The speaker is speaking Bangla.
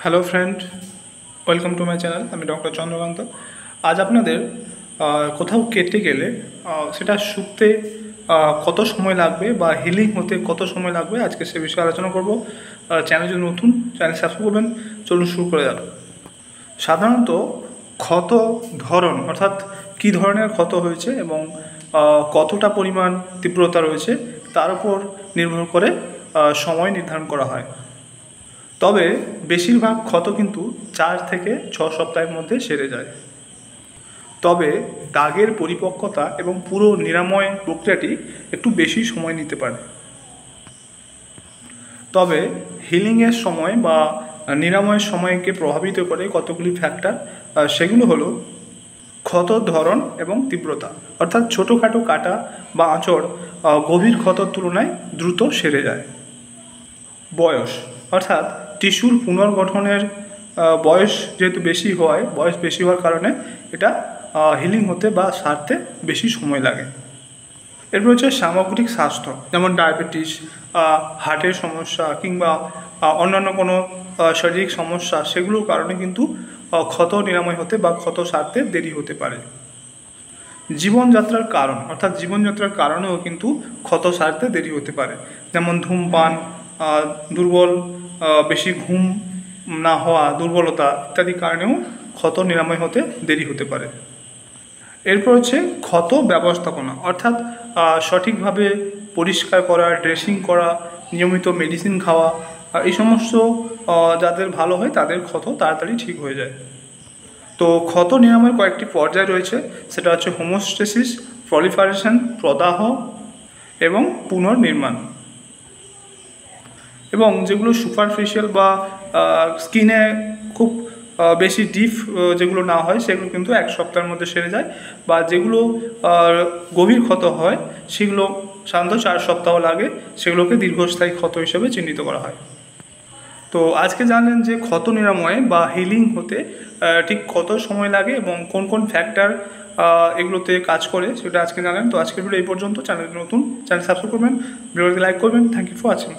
Hello friend, welcome to my channel. আমি ডক্টর চন্দ্রকান্ত। আজ আপনাদের কোথাও কেটে গেলে সেটা শুকতে কত সময় লাগবে বা হিলিং হতে কত সময় লাগবে, আজকে সে বিষয়ে আলোচনা করব। চ্যানেল যদি নতুন, চ্যানেল সাবস্ক্রাইব করবেন। চলুন শুরু করে যাক। সাধারণত ক্ষত ধরন, অর্থাৎ কী ধরনের ক্ষত হয়েছে এবং কতটা পরিমাণ তীব্রতা রয়েছে তার উপর নির্ভর করে সময় নির্ধারণ করা হয়। তবে বেশিরভাগ ক্ষত কিন্তু 4 থেকে 6 সপ্তাহের মধ্যে সেরে যায়। তবে দাগের পরিপক্কতা এবং পুরো নিরাময় প্রক্রিয়াটি একটু বেশি সময় নিতে পারে। তবে হিলিংয়ের সময় বা নিরাময়ের সময়কে প্রভাবিত করে কতগুলি ফ্যাক্টর, সেগুলো হলো ক্ষতর ধরন এবং তীব্রতা, অর্থাৎ ছোটোখাটো কাটা বা আঁচড় গভীর ক্ষতর তুলনায় দ্রুত সেরে যায়। বয়স, অর্থাৎ টিস্যুর পুনর্গঠনের বয়স যেহেতু বয়স বেশি হওয়ার কারণে এটা হিলিং হতে বা সারতে বেশি সময় লাগে। এরপর হচ্ছে সামগ্রিক স্বাস্থ্য, যেমন ডায়াবেটিস, হার্টের সমস্যা কিংবা অন্যান্য কোনো শারীরিক সমস্যা, সেগুলোর কারণে কিন্তু ক্ষত নিরাময় হতে বা ক্ষত সারতে দেরি হতে পারে। জীবনযাত্রার কারণ, অর্থাৎ জীবনযাত্রার কারণেও কিন্তু ক্ষত সারতে দেরি হতে পারে, যেমন ধূমপান, বেশি ঘুম না হওয়া, দুর্বলতা ইত্যাদি কারণেও ক্ষত নিরাময় হতে দেরি হতে পারে। এরপর হচ্ছে ক্ষত ব্যবস্থাপনা, অর্থাৎ সঠিকভাবে পরিষ্কার করা, ড্রেসিং করা, নিয়মিত মেডিসিন খাওয়া, এই সমস্ত যাদের ভালো হয় তাদের ক্ষত তাড়াতাড়ি ঠিক হয়ে যায়। তো ক্ষত নিরাময়ের কয়েকটি পর্যায় রয়েছে, সেটা হচ্ছে হোমোস্টেসিস, প্রলিফারেশন, প্রদাহ এবং পুনর্নির্মাণ। এবং যেগুলো সুপারফিশিয়াল বা স্কিনে খুব বেশি ডিপ যেগুলো না হয় সেগুলো কিন্তু 1 সপ্তাহের মধ্যে সেরে যায়, বা যেগুলো গভীর ক্ষত হয় সেগুলো সাধারণত 4 সপ্তাহ লাগে, সেগুলোকে দীর্ঘস্থায়ী ক্ষত হিসেবে চিহ্নিত করা হয়। তো আজকে জানলেন যে ক্ষত নিরাময়ে বা হিলিং হতে ঠিক কত সময় লাগে এবং কোন কোন ফ্যাক্টর এগুলোতে কাজ করে, সেটা আজকে জানলেন। তো আজকের ভিডিও এই পর্যন্ত। চ্যানেল নতুন, চ্যানেল সাবস্ক্রাইব করবেন, ভিডিওটি লাইক করবেন। Thank you for watching.